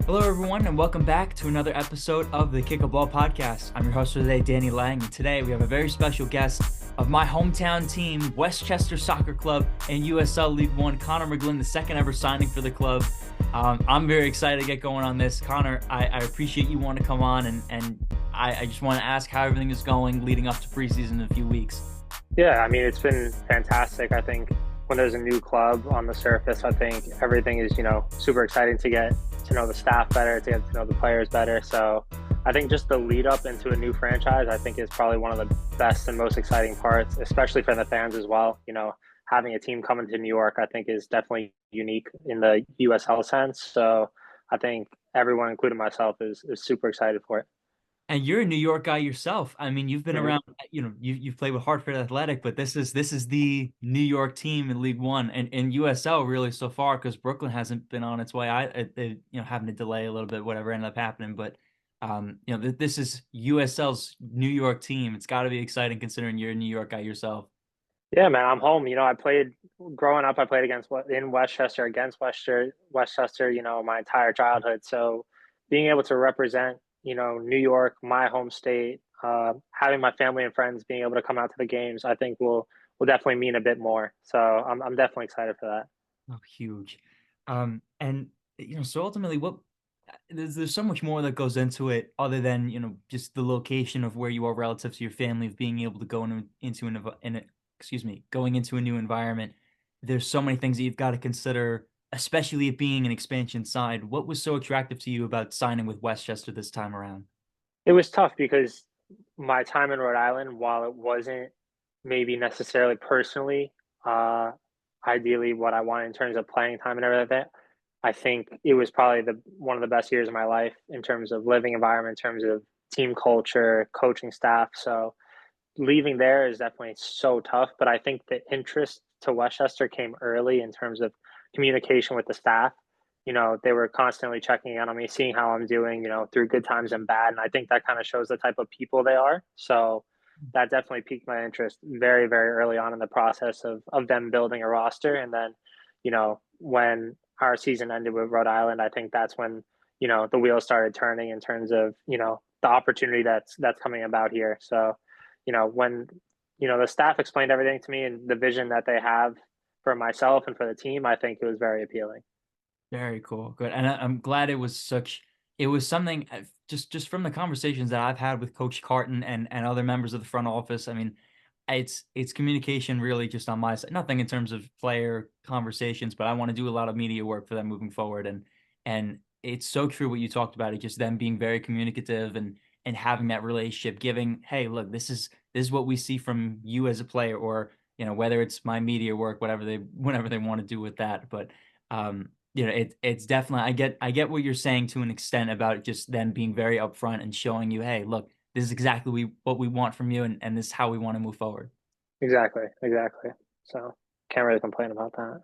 Hello, everyone, and welcome back to another episode of the Kick a Ball podcast. I'm your host for today, Danny Lang, and today we have a very special guest of my hometown team, Westchester Soccer Club and USL League One, Conor McGlynn, the second ever signing for the club. I'm very excited to get going on this. Conor, I appreciate you wanting to come on, and I just want to ask how everything is going leading up to preseason in a few weeks. Yeah, I mean, it's been fantastic. I think when there's a new club on the surface, I think everything is, super exciting to get to know the staff better, to get to know the players better. So I think just the lead up into a new franchise, I think is probably one of the best and most exciting parts, especially for the fans as well. Having a team coming to New York, I think is definitely unique in the USL sense. So I think everyone, including myself, is super excited for it. And you're a New York guy yourself. I mean, you've been Mhm. around, you've played with Hartford Athletic, but this is the New York team in League One and USL really so far because Brooklyn hasn't been on its way. They having to delay a little bit, whatever ended up happening. But this is USL's New York team. It's got to be exciting considering you're a New York guy yourself. Yeah, man, I'm home. I played growing up. I played in Westchester against Westchester. My entire childhood. So being able to represent, New York, my home state, having my family and friends being able to come out to the games, I think will definitely mean a bit more. So I'm definitely excited for that. Oh, huge. And so ultimately, what there's so much more that goes into it other than just the location of where you are relative to your family, of being able to go into excuse me, going into a new environment. There's so many things that you've got to consider, especially it being an expansion side. What was so attractive to you about signing with Westchester this time around? It was tough because my time in Rhode Island, while it wasn't maybe necessarily personally, uh, ideally what I wanted in terms of playing time and everything, I think it was probably the one of the best years of my life in terms of living environment, in terms of team culture, coaching staff. So leaving there is definitely so tough. But I think the interest to Westchester came early in terms of communication with the staff. They were constantly checking in on me, seeing how I'm doing, through good times and bad. And I think that kind of shows the type of people they are. So that definitely piqued my interest very, very early on in the process of them building a roster. And then, when our season ended with Rhode Island, I think that's when, the wheels started turning in terms of, the opportunity that's coming about here. So, when, the staff explained everything to me and the vision that they have for myself and for the team, I think it was very appealing. Very cool. Good. And I'm glad it was something just from the conversations that I've had with Coach Carton and other members of the front office. I mean, it's communication really just on my side. Nothing in terms of player conversations, but I want to do a lot of media work for them moving forward. And it's so true what you talked about it, just them being very communicative and having that relationship, giving, hey, look, this is what we see from you as a player, or whether it's my media work, whatever they want to do with that. But it's definitely I get what you're saying to an extent about just them being very upfront and showing you, hey, look, this is exactly what we want from you, and this is how we want to move forward. Exactly, exactly. So can't really complain about that.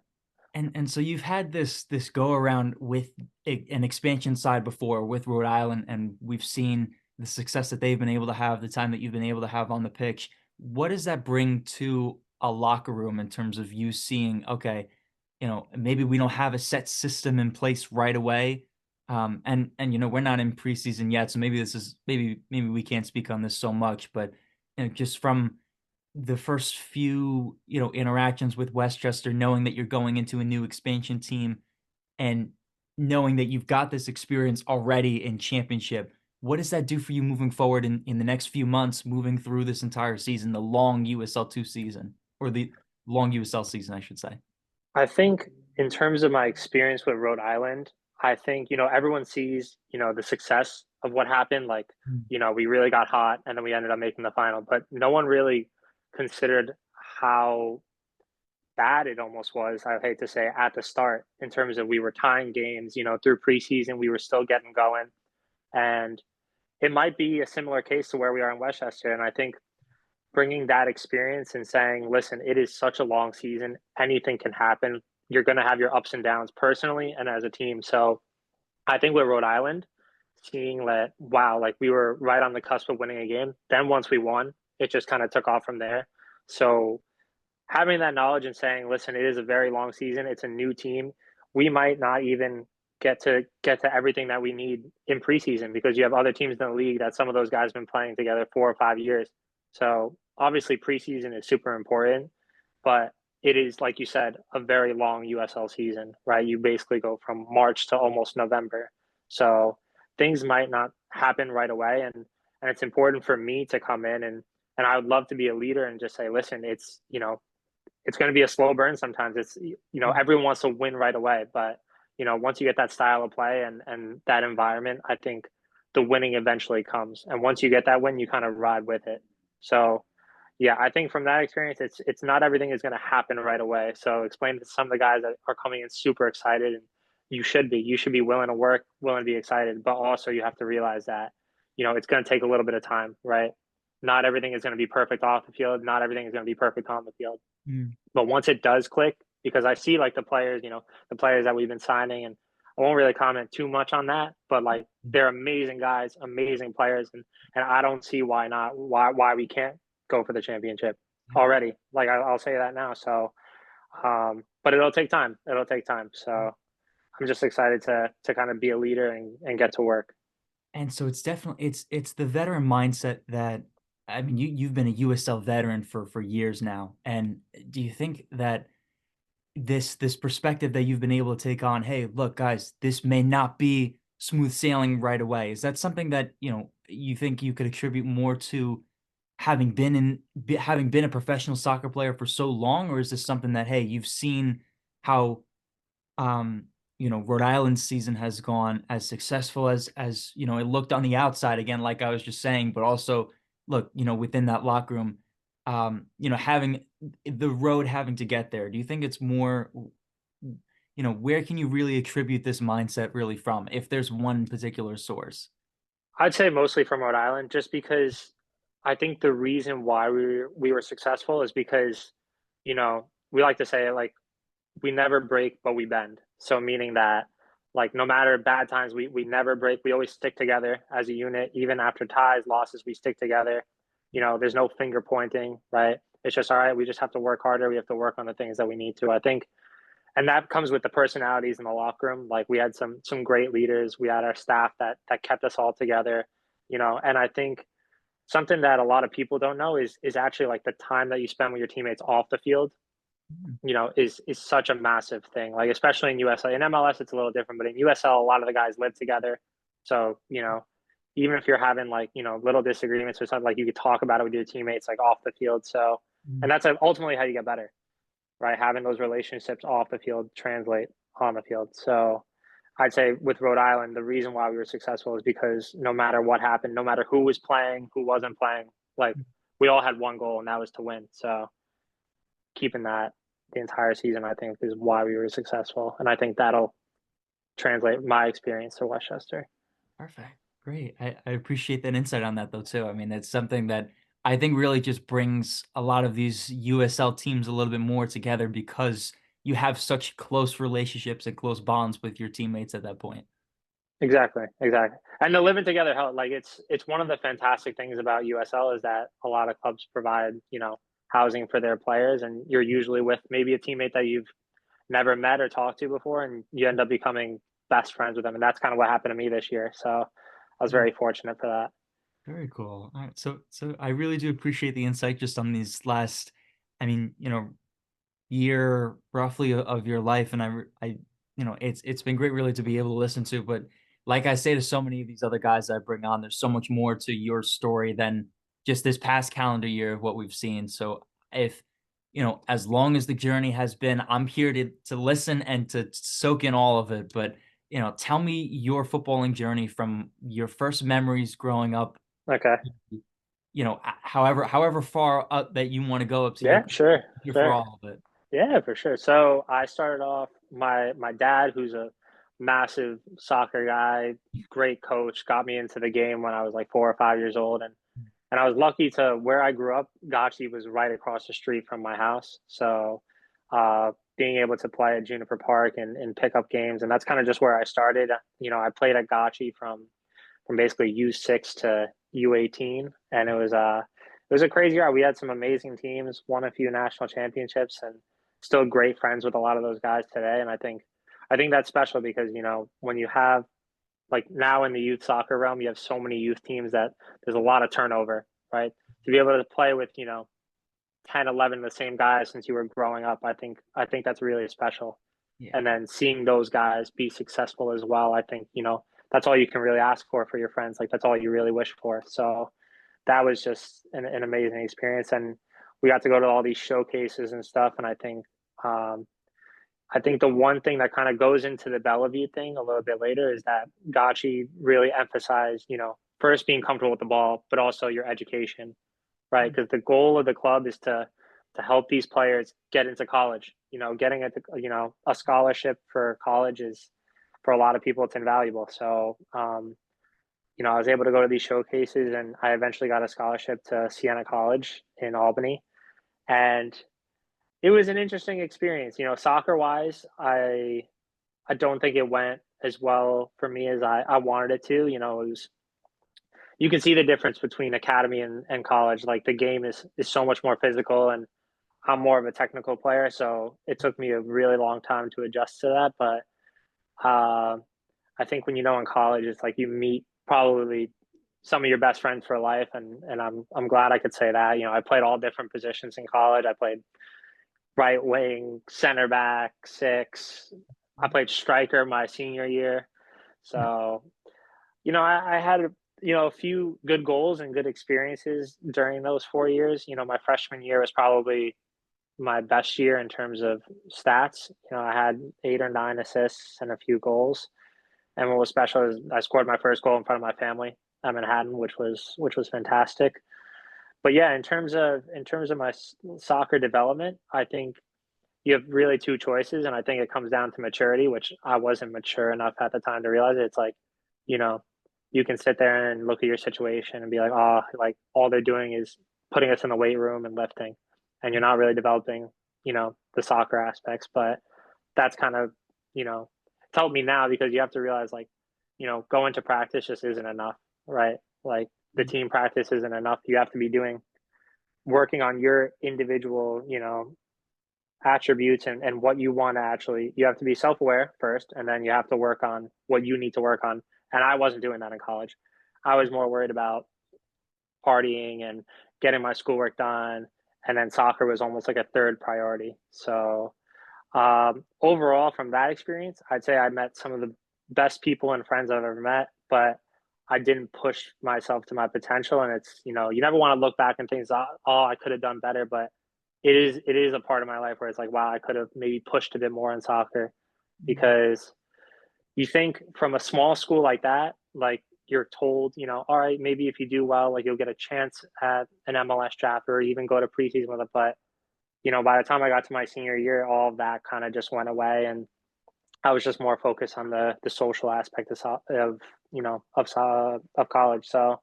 And so you've had this go around with an expansion side before with Rhode Island, and we've seen the success that they've been able to have, the time that you've been able to have on the pitch. What does that bring to a locker room in terms of you seeing, okay, maybe we don't have a set system in place right away. And we're not in preseason yet, so maybe this is maybe we can't speak on this so much, but just from the first few, interactions with Westchester, knowing that you're going into a new expansion team and knowing that you've got this experience already in championship, what does that do for you moving forward in the next few months, moving through this entire season, the long USL2 season, or the long USL season, I should say? I think in terms of my experience with Rhode Island, I think, everyone sees, the success of what happened. Like, Mm. we really got hot and then we ended up making the final, but no one really considered how bad it almost was, I hate to say, at the start in terms of we were tying games, through preseason, we were still getting going. And it might be a similar case to where we are in Westchester. And I think bringing that experience and saying, listen, it is such a long season. Anything can happen. You're going to have your ups and downs personally and as a team. So I think with Rhode Island, seeing that, wow, like we were right on the cusp of winning a game. Then once we won, it just kind of took off from there. So having that knowledge and saying, listen, it is a very long season. It's a new team. We might not even get to everything that we need in preseason, because you have other teams in the league that some of those guys have been playing together 4 or 5 years. So obviously preseason is super important, but it is, like you said, a very long USL season, right? You basically go from March to almost November. So things might not happen right away. And it's important for me to come in, and I would love to be a leader and just say, listen, it's going to be a slow burn sometimes. Everyone wants to win right away, but once you get that style of play and that environment, I think the winning eventually comes. And once you get that win, you kind of ride with it. So yeah, I think from that experience, it's not everything is going to happen right away. So explain to some of the guys that are coming in super excited, and you should be willing to work, willing to be excited, but also you have to realize that it's going to take a little bit of time, right? Not everything is going to be perfect off the field. Not everything is going to be perfect on the field. Mm. But once it does click, because I see like the players that we've been signing, and I won't really comment too much on that, but like they're amazing guys, amazing players, and I don't see why we can't go for the championship already. Like I'll say that now. So, but it'll take time. It'll take time. So I'm just excited to kind of be a leader and get to work. And so it's definitely it's the veteran mindset that I mean you've been a USL veteran for years now. And do you think that this perspective that you've been able to take on, hey, look, guys, this may not be smooth sailing right away. Is that something that, you think you could attribute more to having been a professional soccer player for so long, or is this something that, hey, you've seen how Rhode Island's season has gone as successful as it looked on the outside again, like I was just saying, but also look, within that locker room, having the road having to get there. Do you think it's more, where can you really attribute this mindset really from, if there's one particular source? I'd say mostly from Rhode Island, just because I think the reason why we were successful is because, we like to say it like we never break, but we bend. So meaning that like no matter bad times, we never break. We always stick together as a unit, even after ties, losses, we stick together. There's no finger pointing, right? It's just all right. We just have to work harder. We have to work on the things that we need to. I think, and that comes with the personalities in the locker room. Like we had some great leaders. We had our staff that kept us all together. And I think something that a lot of people don't know is actually like the time that you spend with your teammates off the field, Mm. is such a massive thing. Like especially in USL. In MLS, it's a little different, but in USL, a lot of the guys live together. So even if you're having like little disagreements or something, like you could talk about it with your teammates like off the field. So, Mm. and that's ultimately how you get better, right? Having those relationships off the field translate on the field. So I'd say with Rhode Island, the reason why we were successful is because no matter what happened, no matter who was playing, who wasn't playing, like we all had one goal, and that was to win. So keeping that the entire season, I think, is why we were successful. And I think that'll translate my experience to Westchester. Perfect. Great. I appreciate that insight on that though too. I mean, it's something that I think really just brings a lot of these USL teams a little bit more together because you have such close relationships and close bonds with your teammates at that point. Exactly, exactly. And the living together help. Like it's one of the fantastic things about USL is that a lot of clubs provide, housing for their players, and you're usually with maybe a teammate that you've never met or talked to before, and you end up becoming best friends with them. And that's kind of what happened to me this year. So I was Mm. very fortunate for that. Very cool. All right. So I really do appreciate the insight just on these last, I mean, year roughly of your life. And it's been great really to be able to listen to, but like I say to so many of these other guys that I bring on, there's so much more to your story than just this past calendar year of what we've seen. So if, as long as the journey has been, I'm here to listen and to soak in all of it. But, tell me your footballing journey from your first memories growing up, Okay. however far up that you want to go up to Yeah, sure, here for sure. all of it. Yeah, for sure. So I started off my dad, who's a massive soccer guy, great coach, got me into the game when I was like 4 or 5 years old, and I was lucky to where I grew up. Gotchi was right across the street from my house, so being able to play at Juniper Park and pick up games, and that's kind of just where I started. I played at Gotchi from basically U6 to U18, and it was a crazy year. We had some amazing teams, won a few national championships, and still great friends with a lot of those guys today. And I think I think that's special because, when you have like now in the youth soccer realm, you have so many youth teams that there's a lot of turnover, right? To be able to play with, 10, 11 the same guys since you were growing up, I think that's really special. Yeah. And then seeing those guys be successful as well, I think, that's all you can really ask for your friends. Like that's all you really wish for. So that was just an amazing experience. And we got to go to all these showcases and stuff. And um, I think the one thing that kind of goes into the Bellevue thing a little bit later is that Gachi really emphasized, first being comfortable with the ball, but also your education, right? Because the goal of the club is to help these players get into college. Getting a scholarship for college is for a lot of people it's invaluable. So I was able to go to these showcases, and I eventually got a scholarship to Siena College in Albany, and it was an interesting experience. Soccer wise, I don't think it went as well for me as I wanted it to. It was, you can see the difference between academy and college. Like the game is so much more physical, and I'm more of a technical player, so it took me a really long time to adjust to that. But I think when in college, it's like you meet probably some of your best friends for life, and I'm glad I could say that. I played all different positions in college. I played right wing, center back, six. I played striker my senior year. So, I had a few good goals and good experiences during those 4 years. My freshman year was probably my best year in terms of stats. I had 8 or 9 assists and a few goals. And what was special is I scored my first goal in front of my family at Manhattan, which was fantastic. But yeah, in terms of my soccer development, I think you have really two choices, and I think it comes down to maturity, which I wasn't mature enough at the time to realize it. It's like, you know, you can sit there and look at your situation and be like, oh, like all they're doing is putting us in the weight room and lifting, and you're not really developing, the soccer aspects. But that's kind of, it's helped me now because you have to realize like, going to practice just isn't enough, right? Like the team practice isn't enough. You have to be working on your individual, attributes and what you want to actually, you have to be self-aware first, and then you have to work on what you need to work on. And I wasn't doing that in college. I was more worried about partying and getting my schoolwork done, and then soccer was almost like a third priority. So overall, from that experience, I'd say I met some of the best people and friends I've ever met, but I didn't push myself to my potential. And it's, you never want to look back and think, oh, I could have done better. But it is a part of my life where it's like, wow, I could have maybe pushed a bit more in soccer, because you think from a small school like that, like you're told, all right, maybe if you do well, like you'll get a chance at an MLS draft or even go to preseason with it. But by the time I got to my senior year, all of that kind of just went away, and I was just more focused on the social aspect of college. So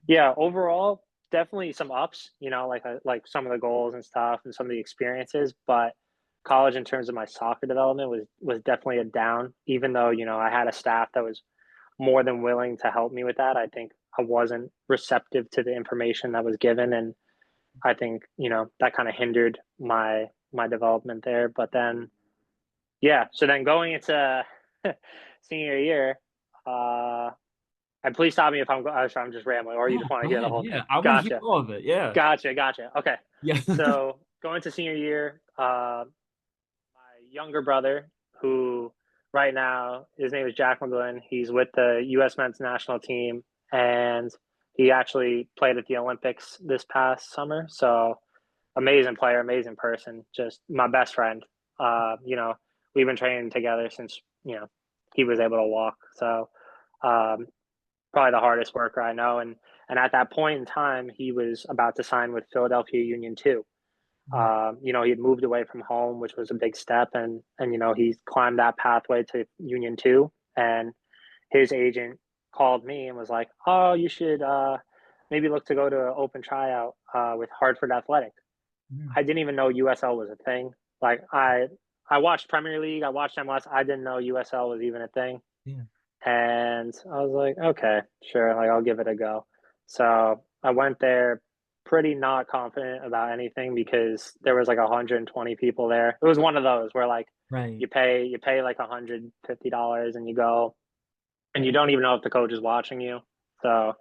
yeah, overall, definitely some ups. Like some of the goals and stuff, and some of the experiences. But college, in terms of my soccer development, was definitely a down. Even though I had a staff that was more than willing to help me with that, I think I wasn't receptive to the information that was given, and I think that kind of hindered my development there. But then, yeah, so then going into senior year, and please stop me if I'm just rambling, or you No, just want to go hear the ahead. whole Yeah, thing. I want to hear Gotcha, all of it. Yeah. gotcha. Okay, Yeah. so going to senior year, my younger brother, who right now his name is Jack McGlynn, he's with the U.S. men's national team, and he actually played at the Olympics this past summer. So amazing player, amazing person, just my best friend. We've been training together since he was able to walk. So um, probably the hardest worker I know. And at that point in time, he was about to sign with Philadelphia Union too. He had moved away from home, which was a big step, and he climbed that pathway to Union two. And his agent called me and was like, "Oh, you should maybe look to go to an open tryout with Hartford Athletic." I didn't even know USL was a thing. Like I watched Premier League, I watched MLS. I didn't know USL was even a thing. Yeah. And I was like, okay, sure, like I'll give it a go. So I went there pretty not confident about anything because there was like 120 people there. It was one of those where like Right. You pay like $150 and you go, and you don't even know if the coach is watching you. So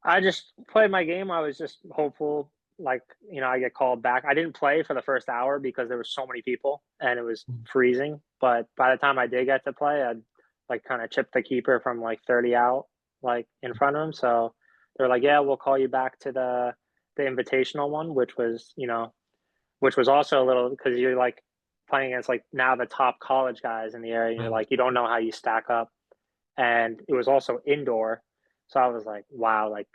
I just played my game. I was just hopeful, like, I get called back. I didn't play for the first hour because there were so many people and it was Mm. freezing. But by the time I did get to play, I'd like kind of chipped the keeper from like 30 out, like in front of him. So they're like, yeah, we'll call you back to the invitational one, which was also a little because you're like playing against like now the top college guys in the area. And you're Right. like, you don't know how you stack up. And it was also indoor. So I was like, wow, like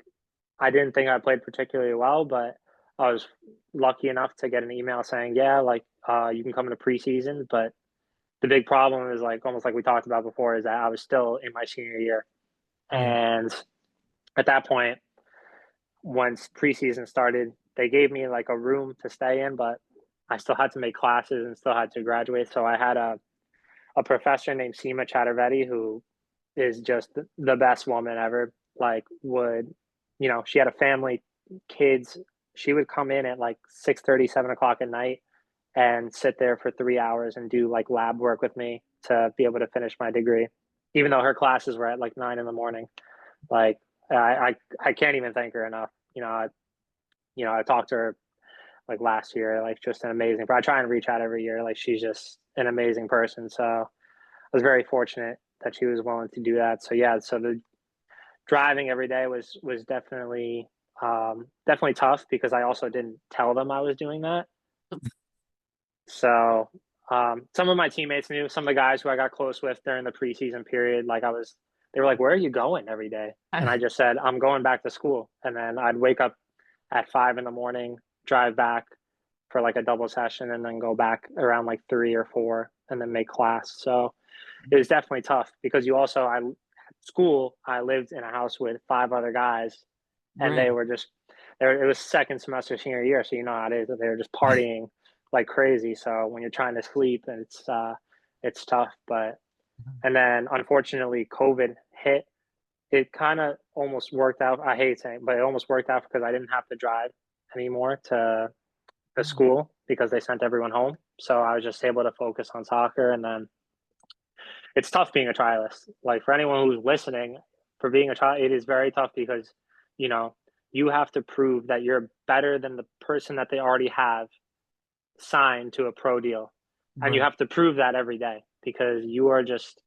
I didn't think I played particularly well, but I was lucky enough to get an email saying, yeah, like you can come into preseason. But the big problem is like almost like we talked about before is that I was still in my senior year. Yeah. And at that point, once preseason started, they gave me like a room to stay in, but I still had to make classes and still had to graduate. So I had a professor named Seema Chatterjee who is just the best woman ever. Like she had a family, kids. She would come in at like 6:30, 7 o'clock at night and sit there for 3 hours and do like lab work with me to be able to finish my degree, even though her classes were at like 9 in the morning. Like I can't even thank her enough. I talked to her like last year, like just an amazing. But I try and reach out every year. Like she's just an amazing person. So I was very fortunate that she was willing to do that. So yeah, so the driving every day was definitely tough because I also didn't tell them I was doing that. So some of my teammates knew, some of the guys who I got close with during the preseason period, they were like, "Where are you going every day?" And I just said, "I'm going back to school." And then I'd wake up at 5 in the morning, drive back for like a double session, and then go back around like 3 or 4, and then make class. So it was definitely tough because at school I lived in a house with 5 other guys, and Right. it was second semester senior year, so you know how it is. They were just partying like crazy. So when you're trying to sleep, and it's tough. But and then unfortunately, COVID hit. It kind of almost worked out. I hate saying, but it almost worked out because I didn't have to drive anymore to the Oh, school because they sent everyone home. So I was just able to focus on soccer, and then it's tough being a trialist. Like for anyone who's listening, for being a trial, it is very tough because you know you have to prove that you're better than the person that they already have signed to a pro deal, and you right. have to prove that every day because you are just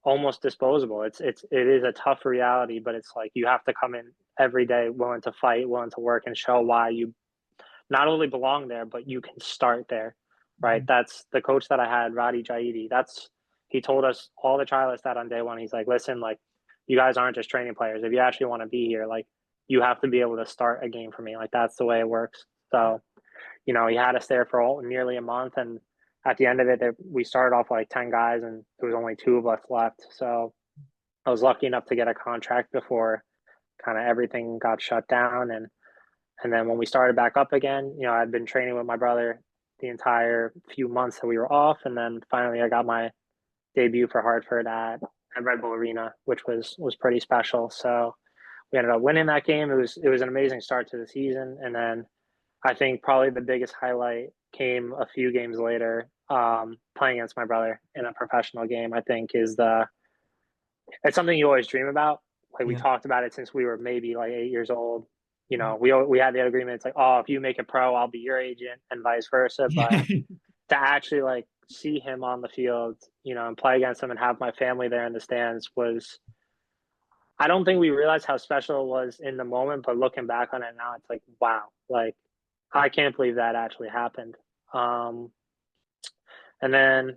almost disposable. It is a tough reality, but it's like you have to come in every day willing to fight, willing to work, and show why you not only belong there, but you can start there, right? Mhm. That's the coach that I had, Roddy Jaidi. He told us all the trialists that on day one. He's like, listen, like you guys aren't just training players. If you actually want to be here, like you have to be able to start a game for me. Like that's the way it works. So, he had us there for nearly a month, and at the end of it, we started off like 10 guys, and there was only 2 of us left. So I was lucky enough to get a contract before kind of everything got shut down, and then when we started back up again, I'd been training with my brother the entire few months that we were off, and then finally I got my debut for Hartford at Red Bull Arena, which was pretty special. So we ended up winning that game. It was an amazing start to the season, and then I think probably the biggest highlight came a few games later, playing against my brother in a professional game. I think it's something you always dream about. Like we Yeah. talked about it since we were maybe like 8 years old. We had the agreement. It's like, oh, if you make it pro, I'll be your agent, and vice versa. But Yeah. to actually like see him on the field, and play against him and have my family there in the stands was. I don't think we realized how special it was in the moment, but looking back on it now, it's like, wow, like I can't believe that actually happened. Um, and then,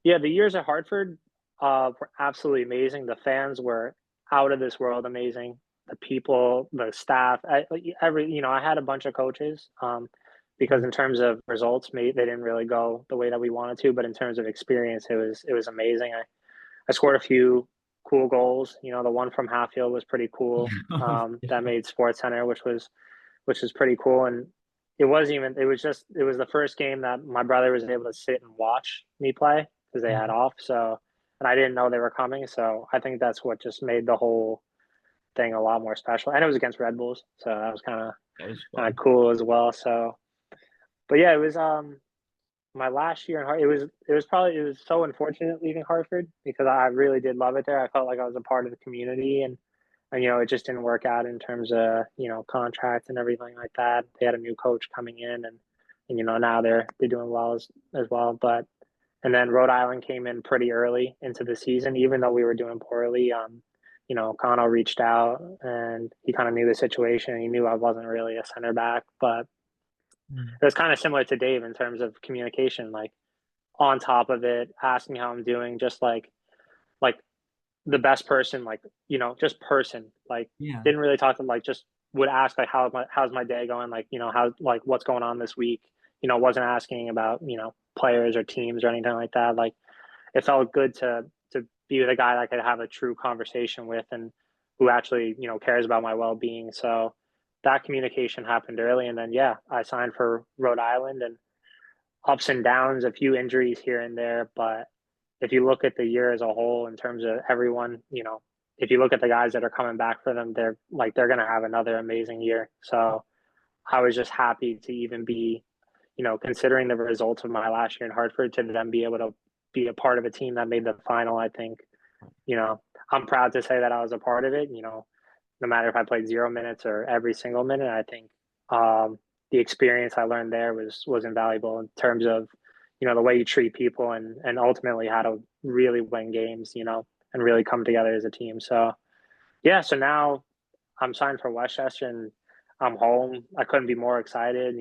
yeah, the years at Hartford were absolutely amazing. The fans were out of this world amazing. The people, the staff, I had a bunch of coaches because in terms of results, they didn't really go the way that we wanted to, but in terms of experience, it was amazing. I scored a few cool goals. The one from Hatfield was pretty cool. That made SportsCenter, which was pretty cool. And it was the first game that my brother was able to sit and watch me play because they had off. So, and I didn't know they were coming. So I think that's what just made the whole thing a lot more special. And it was against Red Bulls, so that was kind of That was kind of fun. cool as well. So, but yeah, it was. my last year in Hart, it was so unfortunate leaving Hartford because I really did love it there. I felt like I was a part of the community, and it just didn't work out in terms of contracts and everything like that. They had a new coach coming in, and now they're doing well as well. But and then Rhode Island came in pretty early into the season, even though we were doing poorly. Connell reached out and he kind of knew the situation. He knew I wasn't really a center back, but Mm. it was kind of similar to Dave in terms of communication. Like on top of it, asking how I'm doing, just like the best person, like just person. Like Yeah. didn't really talk to just would ask like how's my day going, like how like what's going on this week. Wasn't asking about players or teams or anything like that. Like it felt good to be with a guy that I could have a true conversation with and who actually cares about my well being. So that communication happened early, and then yeah, I signed for Rhode Island and ups and downs, a few injuries here and there. But if you look at the year as a whole, in terms of everyone, if you look at the guys that are coming back for them, they're going to have another amazing year. So I was just happy to even be, considering the results of my last year in Hartford, to then be able to be a part of a team that made the final. I think, you know, I'm proud to say that I was a part of it. No matter if I played 0 minutes or every single minute, I think the experience I learned there was invaluable in terms of the way you treat people and ultimately how to really win games, and really come together as a team. So yeah, so now I'm signed for Westchester and I'm home. I couldn't be more excited.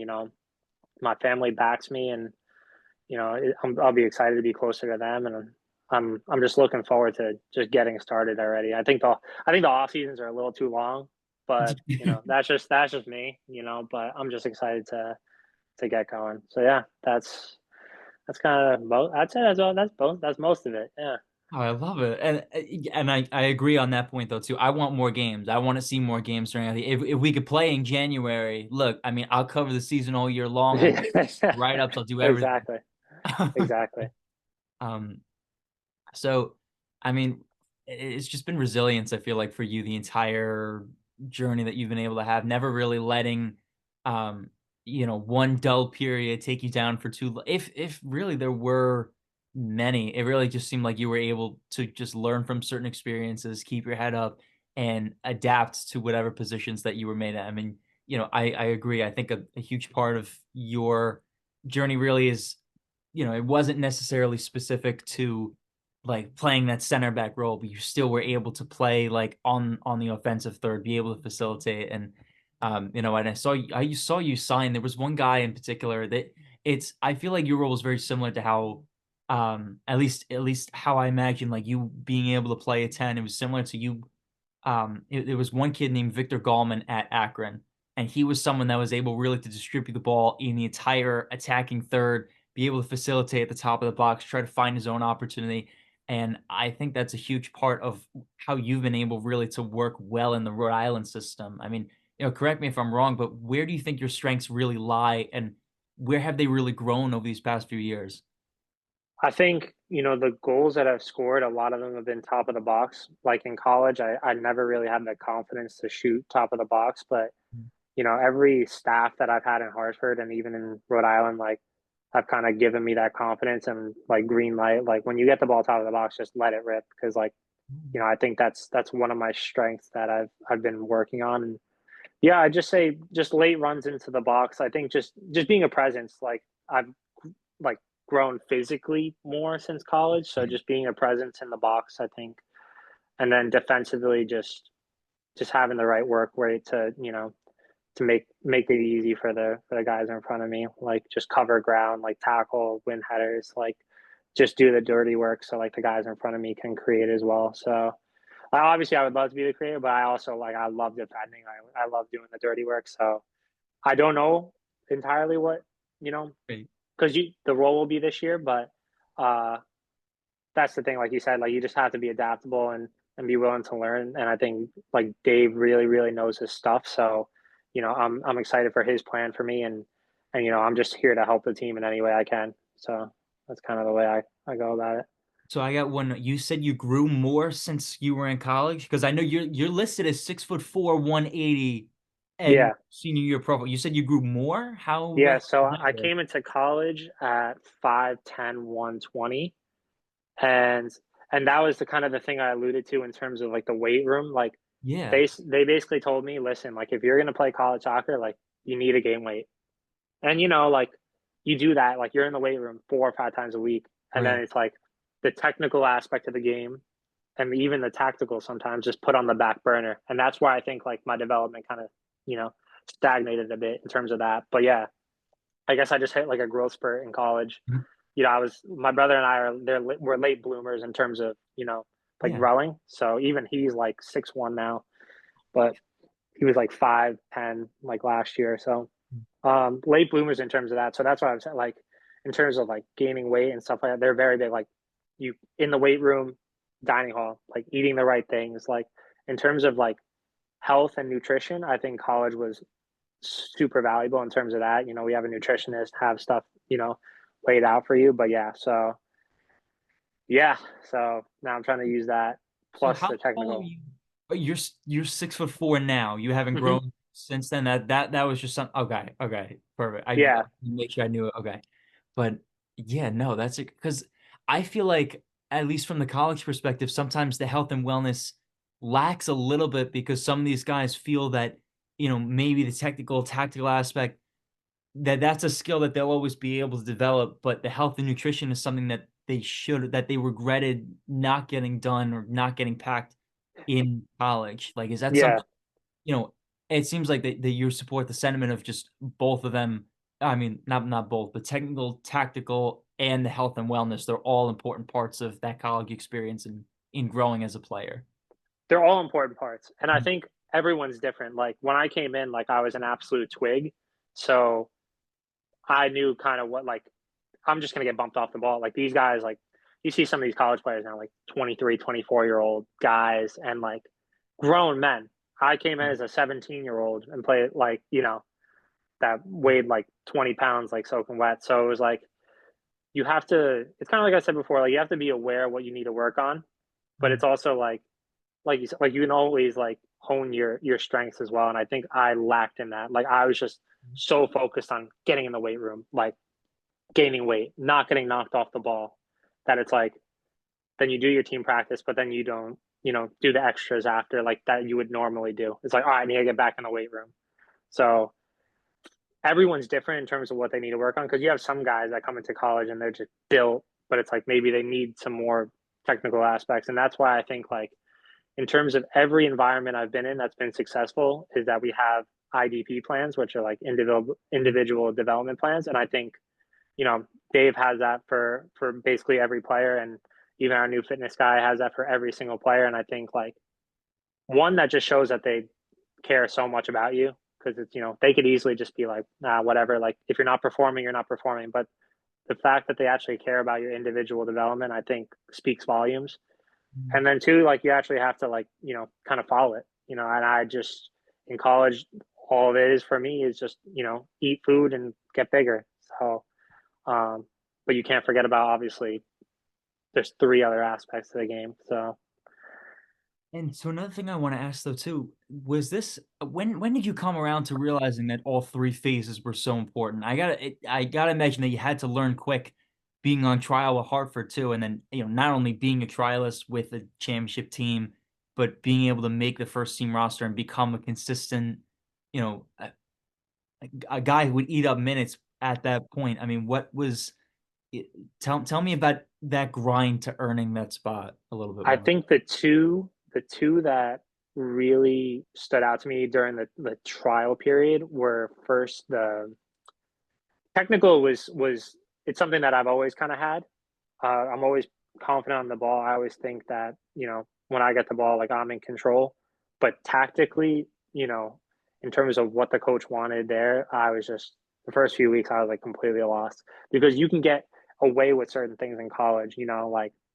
My family backs me, and I'll be excited to be closer to them, and I'm just looking forward to just getting started already. I think the off seasons are a little too long, but that's just me, But I'm just excited to get going. So yeah, that's kind of most. I'd say that's all. That's most of it. Yeah. Oh, I love it. And I agree on that point though too. I want more games. I want to see more games during the if we could play in January. Look, I mean, I'll cover the season all year long. I'll do write-ups, I'll do everything. Exactly. Exactly. Um, so I mean, it's just been resilience, I feel like, for you the entire journey that you've been able to have, never really letting um, one dull period take you down for too if really there were many, it really just seemed like you were able to just learn from certain experiences, keep your head up, and adapt to whatever positions that you were made at. I mean, I agree. I think a huge part of your journey really is, it wasn't necessarily specific to like playing that center back role, but you still were able to play like on the offensive third, be able to facilitate. And and I saw you sign. There was one guy in particular that I feel like your role was very similar to how at least how I imagine like you being able to play a 10. It was similar to you. There was one kid named Victor Gallman at Akron, and he was someone that was able really to distribute the ball in the entire attacking third, be able to facilitate at the top of the box, try to find his own opportunity. And I think that's a huge part of how you've been able really to work well in the Rhode Island system. I mean, correct me if I'm wrong, but where do you think your strengths really lie, and where have they really grown over these past few years? I think, the goals that I've scored, a lot of them have been top of the box. Like in college, I never really had the confidence to shoot top of the box, but every staff that I've had in Hartford and even in Rhode Island, like have kind of given me that confidence and like green light. Like when you get the ball top of the box, just let it rip. Cause like, I think that's one of my strengths that I've been working on. And yeah, I just say just late runs into the box. I think just being a presence, like I've like grown physically more since college. So just being a presence in the box, I think. And then defensively just having the right work rate to make it easy for the guys in front of me, like just cover ground, like tackle, win headers, like just do the dirty work so like the guys in front of me can create as well. So obviously I would love to be the creator, but I also like I love defending. I love doing the dirty work. So I don't know entirely what you know Great. because you the role will be this year, but uh that's the thing, like you said, like you just have to be adaptable and be willing to learn. And I think like Dave really, really knows his stuff. So, I'm excited for his plan for me and I'm just here to help the team in any way I can. So that's kind of the way I go about it. So I got one. You said you grew more since you were in college, because I know you're listed as 6'4", 180. And Yeah. senior year profile, you said you grew more? How Yeah. So did that I work? came into college at 5'10", 120. And that was the kind of the thing I alluded to in terms of like the weight room. Like Yeah, they basically told me, listen, like if you're gonna play college soccer, like you need to gain weight. And like you do that, like you're in the weight room 4 or 5 times a week. And then right. it's like the technical aspect of the game and even the tactical sometimes just put on the back burner. And that's why I think like my development kind of, you know, stagnated a bit in terms of that. But yeah, I guess I just hit like a growth spurt in college. Mhm. My brother and I we're late bloomers in terms of, like Yeah. growing. So even he's like 6'1" now, but he was like 5'10" like last year. So late bloomers in terms of that. So that's why I'm saying, like, in terms of like gaining weight and stuff like that, they're very big. Like, you in the weight room, dining hall, like eating the right things. Like, in terms of like health and nutrition, I think college was super valuable in terms of that. We have a nutritionist, have stuff, laid out for you. But yeah, so yeah, so now I'm trying to use that So plus how the tall are technical. you? You're 6'4" now. You haven't Hmm. grown since then. That was just some. Okay, okay, perfect. I Yeah, make sure I knew it. Okay, but yeah, no, that's it. Because I feel like, at least from the college perspective, sometimes the health and wellness lacks a little bit because some of these guys feel that maybe the technical tactical aspect, that's a skill that they'll always be able to develop, but the health and nutrition is something that they regretted not getting done or not getting packed in college. Like, is that yeah. something, you know, it seems like that you support the sentiment of just both of them. I mean, not both, but technical, tactical, and the health and wellness, they're all important parts of that college experience and in growing as a player. They're all important parts. And I Mm. think everyone's different. Like when I came in, like I was an absolute twig. So I knew kind of what, like, I'm just going to get bumped off the ball. Like these guys, like you see some of these college players now, like 23, 24-year-old guys and like grown men. I came in as a 17-year-old and played like, that weighed like 20 pounds, like soaking wet. So it was like, it's kind of like I said before, like you have to be aware of what you need to work on, but Mm. it's also like you said, like you can always like hone your strengths as well. And I think I lacked in that. Like I was just so focused on getting in the weight room, like gaining weight, not getting knocked off the ball, that it's like then you do your team practice, but then you don't, do the extras after like that you would normally do. It's like, all right, I need to get back in the weight room. So everyone's different in terms of what they need to work on because you have some guys that come into college and they're just built, but it's like maybe they need some more technical aspects. And that's why I think like in terms of every environment I've been in that's been successful is that we have IDP plans, which are like individual development plans. And I think, Dave has that for basically every player, and even our new fitness guy has that for every single player. And I think like one that just shows that they care so much about you because it's they could easily just be like, nah, whatever. Like if you're not performing, you're not performing. But the fact that they actually care about your individual development, I think speaks volumes. Mm. And then two, like you actually have to like kind of follow it. And I just in college, all of it is for me is just eat food and get bigger. So, um, but you can't forget about obviously there's three other aspects to the game. So And so another thing I want to ask though too, was this when did you come around to realizing that all three phases were so important? I gotta imagine that you had to learn quick being on trial with Hartford too, and then not only being a trialist with a championship team, but being able to make the first team roster and become a consistent, you know, a, a guy who would eat up minutes at that point. I mean, what was it, tell me about that grind to earning that spot a little bit I more. think the two that really stood out to me during the trial period were first the technical was it's something that I've always kind of had. I'm always confident on the ball. I always think that, when I get the ball, like I'm in control. But tactically, in terms of what the coach wanted there, I was just the first few weeks I was like completely lost because you can get away with certain things in college,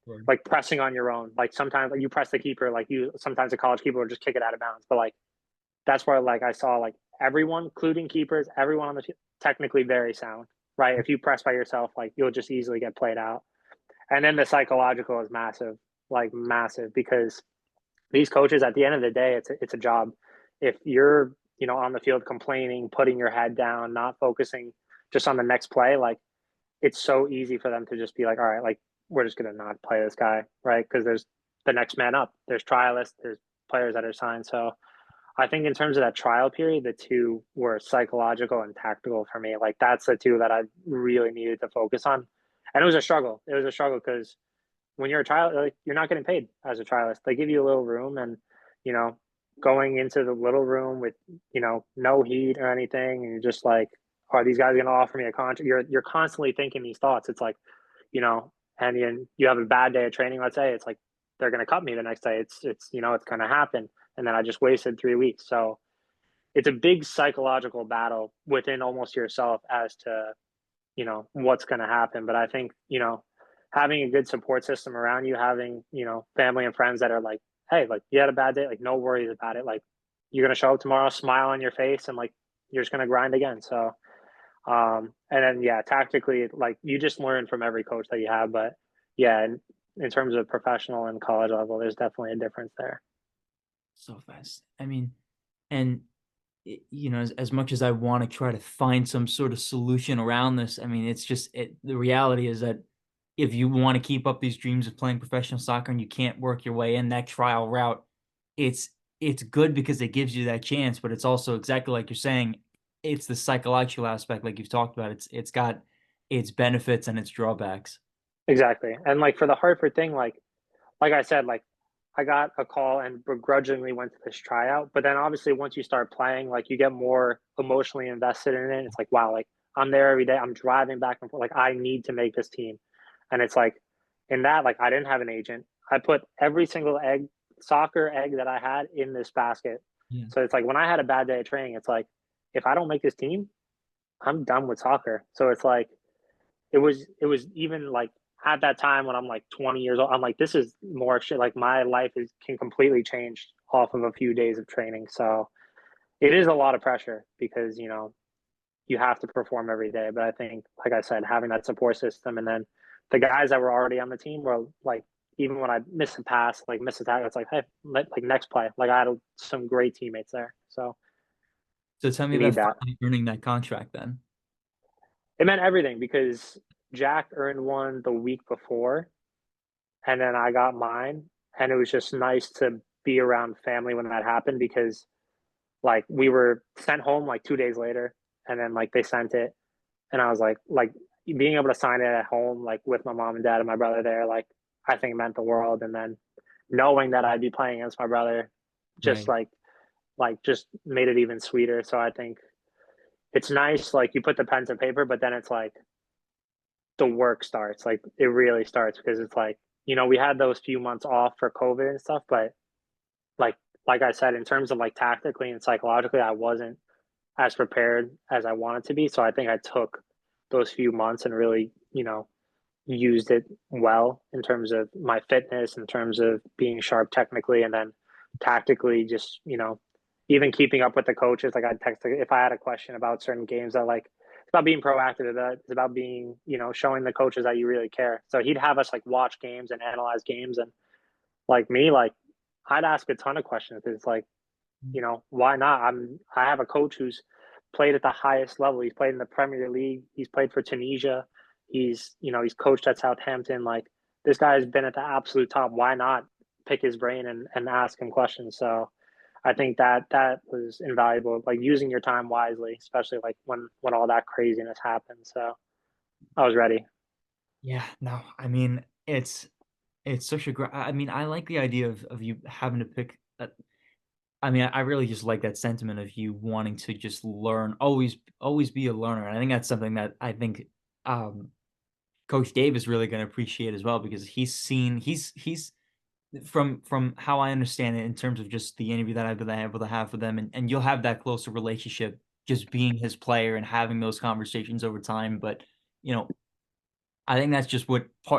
Right. like pressing on your own. Like sometimes like you press the keeper, like you sometimes a college keeper will just kick it out of bounds. But like that's where like I saw like everyone, including keepers, everyone on the technically very sound, right? If you press by yourself, like you'll just easily get played out. And then the psychological is massive, like massive, because these coaches at the end of the day, it's a job. If you're, on the field complaining, putting your head down, not focusing just on the next play, like it's so easy for them to just be like, all right, like we're just gonna not play this guy, right? Because there's the next man up. There's trialists. There's players that are signed. So I think in terms of that trial period, the two were psychological and tactical for me. Like that's the two that I really needed to focus on, and it was a struggle. It was a struggle because when you're a trial, like you're not getting paid as a trialist. They give you a little room, and you know, going into the little room with no heat or anything, and you're just like, are these guys going to offer me a contract? You're constantly thinking these thoughts. It's like, and you have a bad day of training. Let's say it's like they're going to cut me the next day. It's it's going to happen, and then I just wasted 3 weeks. So it's a big psychological battle within almost yourself as to what's going to happen. But I think having a good support system around you, having family and friends that are like, hey, like you had a bad day, like no worries about it. Like you're going to show up tomorrow, smile on your face, and like you're just going to grind again. So and then yeah, tactically, like you just learn from every coach that you have. But yeah, in terms of professional and college level, there's definitely a difference there. So fast. I mean, and as much as I want to try to find some sort of solution around this, I mean, it's just the reality is that if you want to keep up these dreams of playing professional soccer and you can't work your way in that trial route, it's it's good because it gives you that chance, but it's also exactly like you're saying, it's the psychological aspect, like you've talked about. It's got its benefits and its drawbacks. Exactly. And like for the Hartford thing, like I said, like I got a call and begrudgingly went to this tryout. But then obviously once you start playing, like you get more emotionally invested in it. It's like, wow, like I'm there every day. I'm driving back and forth. Like I need to make this team. And it's like in that, like I didn't have an agent. I put every single soccer egg that I had in this basket. Yeah. So it's like when I had a bad day of training, it's like if I don't make this team, I'm done with soccer. So it's like it was even like at that time when I'm like 20 years old, I'm like, this is more shit. Like my life can completely change off of a few days of training. So it is a lot of pressure because, you have to perform every day. But I think, like I said, having that support system and then the guys that were already on the team were like, even when I miss a pass, like miss a tackle, it's like, hey, like next play. Like I had some great teammates there. So So tell me you about need that. finally earning that contract then. It meant everything because Jack earned one the week before and then I got mine. And it was just nice to be around family when that happened because like we were sent home like 2 days later, and then like they sent it, and I was like being able to sign it at home, like with my mom and dad and my brother there, like I think meant the world. And then knowing that I'd be playing against my brother, just Right. like just made it even sweeter. So I think it's nice, like you put the pen to paper, but then it's like the work starts. Like it really starts because it's like, we had those few months off for COVID and stuff, but like like I said, in terms of like tactically and psychologically, I wasn't as prepared as I wanted to be. So I think I took those few months and really, used it well in terms of my fitness, in terms of being sharp technically, and then tactically, just even keeping up with the coaches. Like I'd text if I had a question about certain games. I like it's about being proactive. It's about being showing the coaches that you really care. So he'd have us like watch games and analyze games, and like me, like I'd ask a ton of questions. It's like why not? I have a coach who's played at the highest level. He's played in the Premier League. He's played for Tunisia. He's coached at Southampton. Like this guy has been at the absolute top. Why not pick his brain and ask him questions? So I think that was invaluable. Like using your time wisely, especially like when all that craziness happened. So I was ready. Yeah, no, I mean, it's such a great, I mean, I like the idea of you having to pick I mean, I really just like that sentiment of you wanting to just learn, always be a learner. And I think that's something that I think um Coach Dave is really going to appreciate as well because he's from how I understand it in terms of just the interview that I've been able to have with them, and you'll have that closer relationship just being his player and having those conversations over time. But you know, I think that's just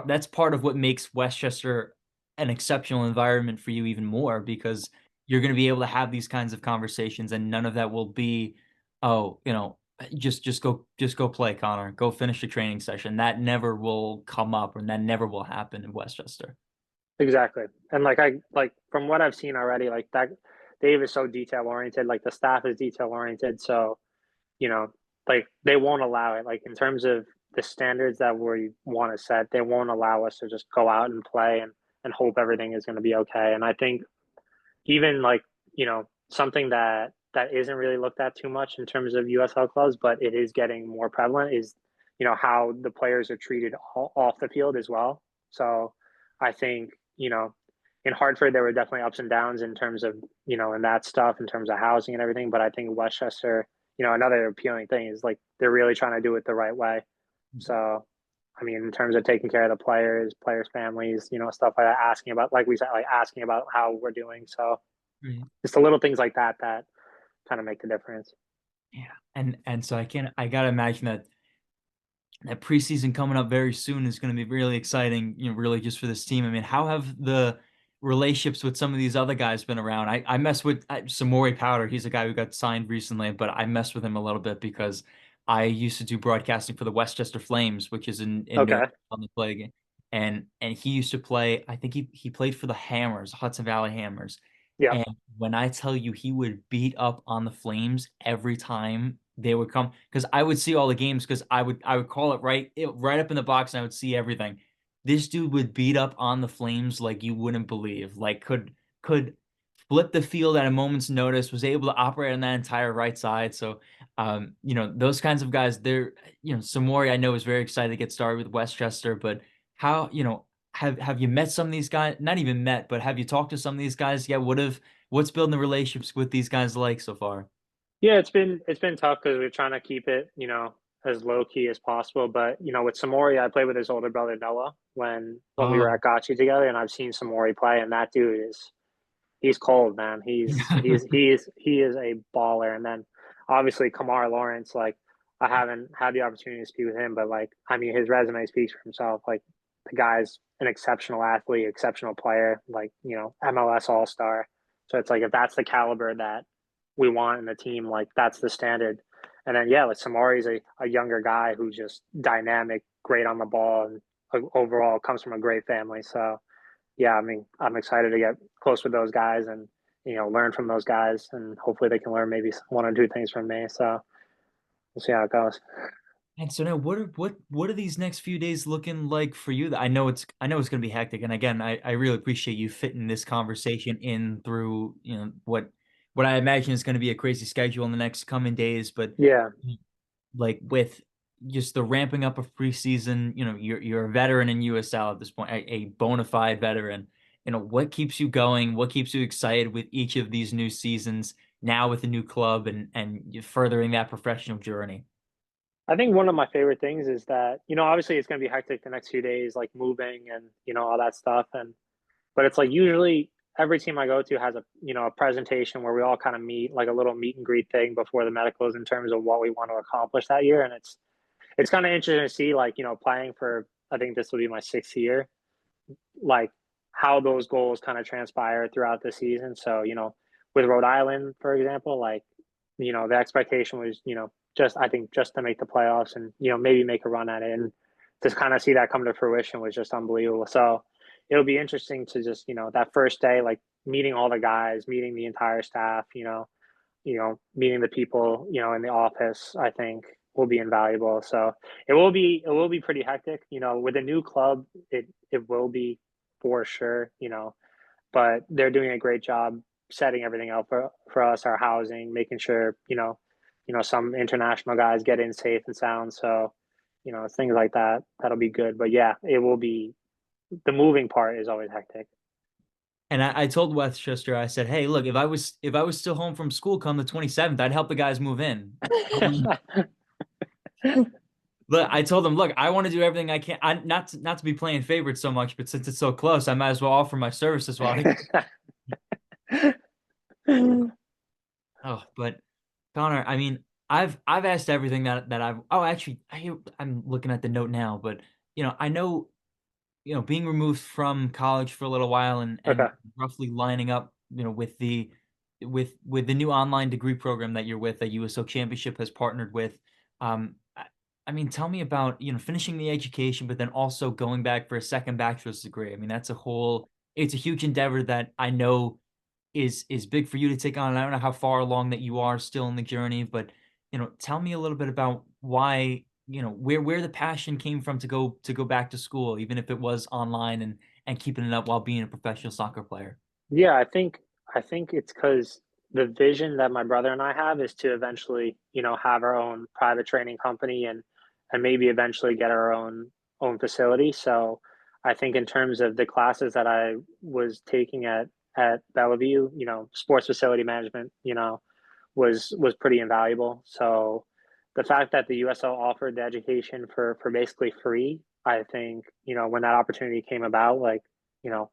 that's part of what makes Westchester an exceptional environment for you even more because you're going to be able to have these kinds of conversations and none of that will be, oh, just go play, Connor, go finish the training session. That never will come up or that never will happen in Westchester. Exactly. And like I like from what I've seen already, like that Dave is so detail oriented, like the staff is detail oriented. So, you know, like they won't allow it. Like in terms of the standards that we want to set, they won't allow us to just go out and play and hope everything is going to be okay. And I think even like, something that isn't really looked at too much in terms of USL clubs, but it is getting more prevalent is, how the players are treated off the field as well. So I think, in Hartford, there were definitely ups and downs in terms of, and that stuff in terms of housing and everything. But I think Westchester, another appealing thing is like they're really trying to do it the right way. So, I mean, in terms of taking care of the players' families, stuff like that, asking about, like we said, like asking about how we're doing. So Right. just the little things like that that kind of make the difference. Yeah. And so I gotta imagine that preseason coming up very soon is going to be really exciting, really just for this team. I mean, how have the relationships with some of these other guys been around? I mess with Samori Powder. He's a guy who got signed recently, but I mess with him a little bit because I used to do broadcasting for the Westchester Flames, which is in New Okay. York on the play game. And he used to play, I think he played for the Hammers, Hudson Valley Hammers. Yeah. And when I tell you he would beat up on the Flames every time they would come, because I would see all the games because I would call it right up in the box and I would see everything. This dude would beat up on the Flames like you wouldn't believe. Like could flip the field at a moment's notice, was able to operate on that entire right side. So those kinds of guys, they're Samori I know is very excited to get started with Westchester, but how, have you met some of these guys? Not even met, but have you talked to some of these guys? Yeah, what's building the relationships with these guys like so far? Yeah, it's been tough because we're trying to keep it, as low key as possible. But with Samori, I played with his older brother Noah when we were Oh, at Gotchi together, and I've seen Samori play, and that dude is he's cold, man. He is a baller. And then obviously Kamar Lawrence, like I haven't had the opportunity to speak with him, but like I mean his resume speaks for himself. Like the guy's an exceptional athlete, exceptional player, like, MLS All Star. So it's like if that's the caliber that we want in the team, like that's the standard. And then yeah, like Samari's a younger guy who's just dynamic, great on the ball, and overall comes from a great family. So yeah, I mean, I'm excited to get close with those guys and learn from those guys, and hopefully they can learn maybe one or two things from me. So we'll see how it goes. and so now what are these next few days looking like for you? I know it's going to be hectic. And again, I really appreciate you fitting this conversation in through, what I imagine is going to be a crazy schedule in the next coming days. But Yeah, like with just the ramping up of preseason, you're a veteran in USL at this point, a bona fide veteran. What keeps you going? What keeps you excited with each of these new seasons now with a new club and furthering that professional journey? I think one of my favorite things is that obviously it's going to be hectic the next few days, like moving and all that stuff, and but it's like usually every team I go to has a presentation where we all kind of meet, like a little meet and greet thing before the medicals in terms of what we want to accomplish that year, and it's kind of interesting to see, like, playing for, I think this will be my sixth year, like how those goals kind of transpire throughout the season. So, with Rhode Island, for example, like, the expectation was, just, I think, just to make the playoffs and, maybe make a run at it. And to kind of see that come to fruition was just unbelievable. So it'll be interesting to just, that first day, like meeting all the guys, meeting the entire staff, meeting the people, in the office, I think will be invaluable. So it will be pretty hectic. With a new club, it will be for sure, but they're doing a great job setting everything up for us, our housing, making sure, some international guys get in safe and sound. So, things like that, that'll be good. But yeah, it will be the moving part is always hectic. And I told Westchester, I said, "Hey, look, if I was still home from school come the 27th, I'd help the guys move in." But I told them, "Look, I want to do everything I can. Not to be playing favorites so much, but since it's so close, I might as well offer my services while I." Oh, but Connor, I mean, I've asked everything that I've. Oh, actually, I'm looking at the note now, but I know, being removed from college for a little while and Okay. roughly lining up, with the new online degree program that you're with, that USL Championship has partnered with. I mean, tell me about, finishing the education, but then also going back for a second bachelor's degree. I mean, it's a huge endeavor that I know is big for you to take on. And I don't know how far along that you are still in the journey, but tell me a little bit about why, where the passion came from to go back to school, even if it was online and keeping it up while being a professional soccer player. Yeah, I think it's because the vision that my brother and I have is to eventually, have our own private training company and maybe eventually get our own facility. So I think in terms of the classes that I was taking at Bellevue, sports facility management, was pretty invaluable. So the fact that the USL offered the education for basically free, I think, when that opportunity came about, like, you know,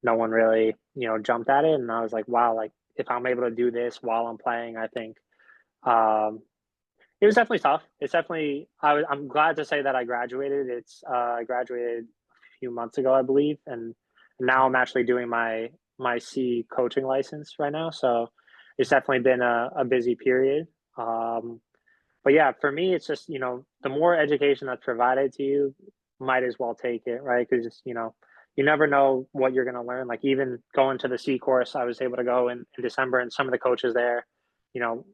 no one really, jumped at it. And I was like, wow, like if I'm able to do this while I'm playing, I think um, it was definitely tough. It's definitely, I'm glad to say that I graduated. I graduated a few months ago, I believe. And now I'm actually doing my C coaching license right now. So it's definitely been a busy period. Um, but yeah, for me, it's just, the more education that's provided to you, might as well take it, right? Because, you never know what you're going to learn. Like even going to the C course, I was able to go in December, and some of the coaches there, you know,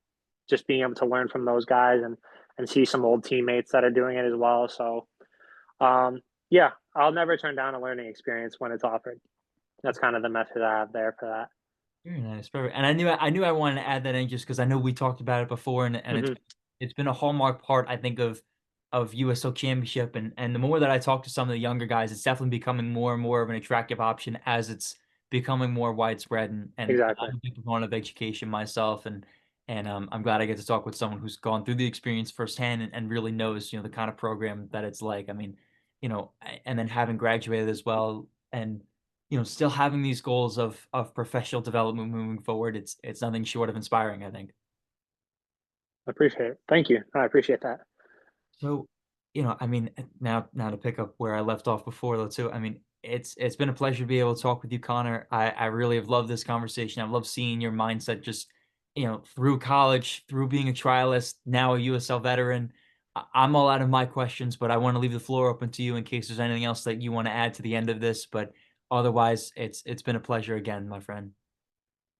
just being able to learn from those guys and see some old teammates that are doing it as well. So, yeah, I'll never turn down a learning experience when it's offered. That's kind of the method I have there for that. Very nice, perfect. And I knew I wanted to add that in just because I know we talked about it before, and Hmm. it's been a hallmark part, I think, of USL Championship, and the more that I talk to some of the younger guys, it's definitely becoming more and more of an attractive option as it's becoming more widespread. And Exactly. I'm a big proponent of education myself, and I'm glad I get to talk with someone who's gone through the experience firsthand and really knows the kind of program that it's like. I mean, and then having graduated as well, and still having these goals of professional development moving forward, it's nothing short of inspiring, I think. I appreciate it. Thank you. I appreciate that. So, I mean, now to pick up where I left off before, though, too. I mean, it's been a pleasure to be able to talk with you, Connor. I really have loved this conversation. I've loved seeing your mindset just, through college, through being a trialist, now a USL veteran. I'm all out of my questions, but I want to leave the floor open to you in case there's anything else that you want to add to the end of this. But otherwise, it's been a pleasure again, my friend.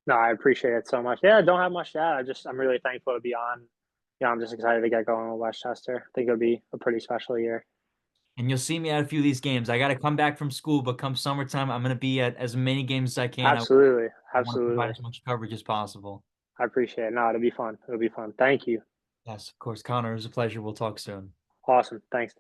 No, I appreciate it so much. Yeah, I don't have much to add. I'm really thankful to be on. I'm just excited to get going with Westchester. I think it'll be a pretty special year. And you'll see me at a few of these games. I got to come back from school, but come summertime, I'm going to be at as many games as I can. Absolutely. I want to provide Absolutely. as much coverage as possible. I appreciate it. No, it'll be fun. It'll be fun. Thank you. Yes, of course, Connor. It was a pleasure. We'll talk soon. Awesome. Thanks.